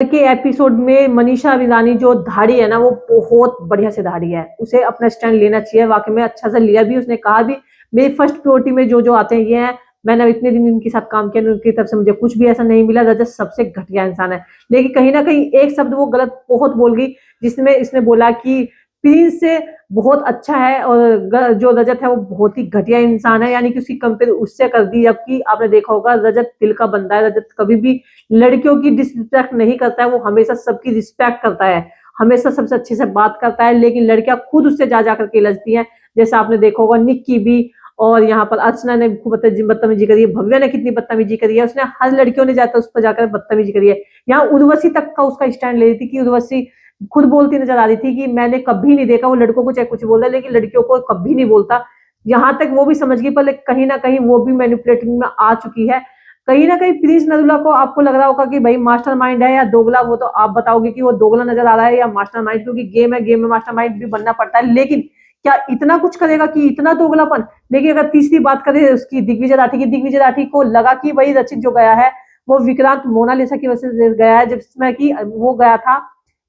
के एपिसोड में मनीषा विदानी जो धाड़ी है ना, वो बहुत बढ़िया से धाड़ी है। उसे अपना स्टैंड लेना चाहिए, वाकई में अच्छा से लिया भी। उसने कहा भी मेरी फर्स्ट प्रायोरिटी में जो जो आते हैं ये हैं, मैंने इतने दिन इनके साथ काम किया, उनकी तरफ से मुझे कुछ भी ऐसा नहीं मिला। रजत सबसे घटिया इंसान है। लेकिन कहीं ना कहीं एक शब्द वो गलत बहुत बोल गई, जिसमें इसने बोला कि प्रिंस से बहुत अच्छा है और जो रजत है वो बहुत ही घटिया इंसान है, यानी कि उसकी कंपेयर उससे कर दी। जबकि आपने देखा होगा रजत दिल का बंदा है। रजत कभी भी लड़कियों की डिसरिस्पेक्ट नहीं करता है, वो हमेशा सबकी रिस्पेक्ट करता है, हमेशा सबसे अच्छे से बात करता है। लेकिन लड़कियां खुद उससे जा जा करके लजती हैं। जैसे आपने देखा होगा निक्की भी, और यहाँ पर अर्चना ने खूब बदतमीजी करी है, भव्या ने कितनी बदतमीजी करी है, उसने हर लड़कियों ने जाकर उस पर जाकर बदतमीजी करी है। यहाँ उर्वशी तक का उसका स्टैंड ले रही थी कि उर्वशी खुद बोलती नजर आ रही थी कि मैंने कभी नहीं देखा वो लड़कों को चाहे कुछ बोल रहा है लेकिन लड़कियों को कभी नहीं बोलता। यहाँ तक वो भी समझ गई, पर कहीं ना कहीं वो भी मैनिपुलेटिंग में आ चुकी है। कहीं ना कहीं प्रिंस नरूला को आपको लग रहा होगा कि भाई मास्टरमाइंड है या दोगला, वो तो आप बताओगे कि वो दोगला नजर आ रहा है या मास्टरमाइंड, क्योंकि गेम है, गेम में मास्टरमाइंड भी बनना पड़ता है। लेकिन क्या इतना कुछ करेगा कि इतना दोगलापन? लेकिन अगर तीसरी बात करें उसकी दिग्विजय राठी की, दिग्विजय राठी को लगा कि भाई रचित जो गया है वो विक्रांत मोनालिसा की वजह से गया है, जिसमें कि वो गया था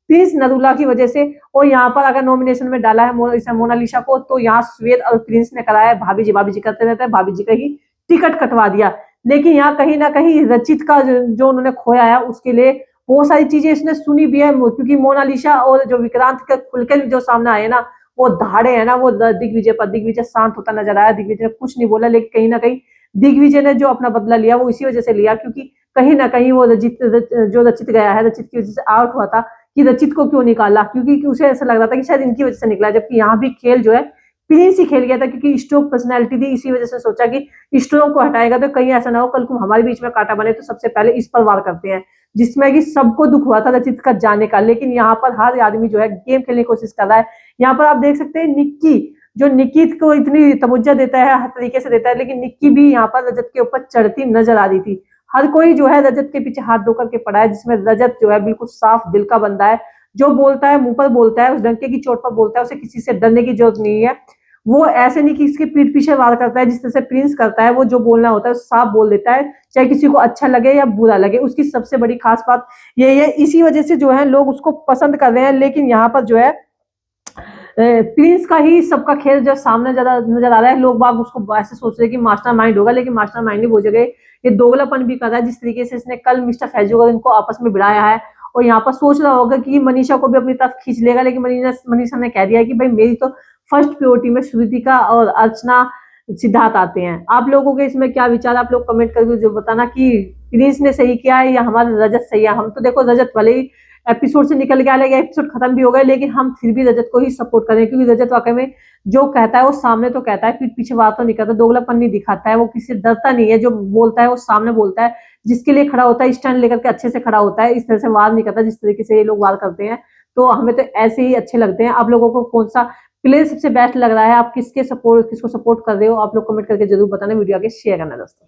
प्रिंस नरूला की वजह से। और यहाँ पर अगर नॉमिनेशन में डाला है मोनालिसा को, तो यहाँ श्वेत और प्रिंस ने कराया है, भाभी जी करते रहते हैं, भाभी जी का ही टिकट कटवा दिया। लेकिन यहाँ कहीं ना कहीं रचित का जो उन्होंने खोया है उसके लिए बहुत सारी चीजें इसने सुनी भी है, क्योंकि मोनालिसा और जो विक्रांत के खुल के जो सामने आए ना, वो धाड़े है ना, वो दिग्विजय पर। दिग्विजय शांत होता नजर आया, दिग्विजय ने कुछ नहीं बोला। लेकिन कहीं ना कहीं दिग्विजय ने जो अपना बदला लिया वो इसी वजह से लिया, क्योंकि कहीं ना कहीं वो जो रचित गया है, रचित की वजह से आउट हुआ था कि रचित को क्यों निकाला, क्योंकि उसे ऐसा लग रहा था कि शायद इनकी वजह से निकला। जबकि यहाँ भी खेल जो है प्रिंस ही खेल गया था, क्योंकि स्ट्रोक पर्सनैलिटी थी, इसी वजह से सोचा कि स्ट्रोक को हटाएगा तो कहीं ऐसा ना हो कल को हमारे बीच में कांटा बने तो सबसे पहले इस पर वार करते हैं, जिसमें कि सबको दुख हुआ था रचित का जाने का। लेकिन यहाँ पर हर आदमी जो है गेम खेलने की कोशिश कर रहा है। यहाँ पर आप देख सकते हैं निक्की, जो निक्की को इतनी तवज्जो देता है, हर तरीके से देता है, लेकिन निक्की भी यहाँ पर रजत के ऊपर चढ़ती नजर आ रही थी। हर कोई जो है रजत के पीछे हाथ धो करके पड़ा है, जिसमें रजत जो है बिल्कुल साफ दिल का बंदा है। जो बोलता है मुंह पर बोलता है, उस डंके की चोट पर बोलता है, उसे किसी से डरने की जरूरत नहीं है। वो ऐसे नहीं कि इसके पीठ पीछे वार करता है जिस तरह से प्रिंस करता है। वो जो बोलना होता है साफ बोल देता है, चाहे किसी को अच्छा लगे या बुरा लगे। उसकी सबसे बड़ी खास बात यही है, इसी वजह से जो है लोग उसको पसंद कर रहे हैं। लेकिन यहाँ पर जो है प्रिंस का ही सबका खेल जो सामने ज्यादा नजर आ रहा है। लोग बाग उसको ऐसे सोच रहे हैं कि मास्टरमाइंड होगा, लेकिन मास्टरमाइंड नहीं, वो जगह ये दोगलापन भी कर रहा है। जिस तरीके से इसने कल मिस्टर फैजू इनको आपस में भिड़ाया है, और यहाँ पर सोच रहा होगा कि मनीषा को भी अपनी तरफ खींच लेगा। लेकिन मनीषा ने कह दिया कि भाई मेरी तो फर्स्ट प्रायोरिटी में श्रुतिका और अर्चना सिद्धार्थ आते हैं। आप लोगों के इसमें क्या विचार, आप लोग कमेंट करके जो बताना कि प्रिंस ने सही किया है या हमारा रजत सही है। हम तो देखो रजत भले ही एपिसोड से निकल गया, लेकिन एपिसोड खत्म भी हो गया, लेकिन हम फिर भी रजत को ही सपोर्ट करें, क्योंकि रजत वाकई में जो कहता है वो सामने तो कहता है, पीठ पीछे बात तो नहीं करता, दोगलापन नहीं दिखाता है, वो किसी से डरता नहीं है। जो बोलता है वो सामने बोलता है, जिसके लिए खड़ा होता है स्टैंड लेकर के अच्छे से खड़ा होता है, इस तरह से वार नहीं करता जिस तरीके से ये लोग वार करते हैं। तो हमें तो ऐसे ही अच्छे लगते हैं। आप लोगों को कौन सा प्ले सबसे बेस्ट लग रहा है, आप किसको सपोर्ट कर रहे हो, आप लोग कमेंट करके जरूर बताना। वीडियो आगे शेयर करना दोस्तों।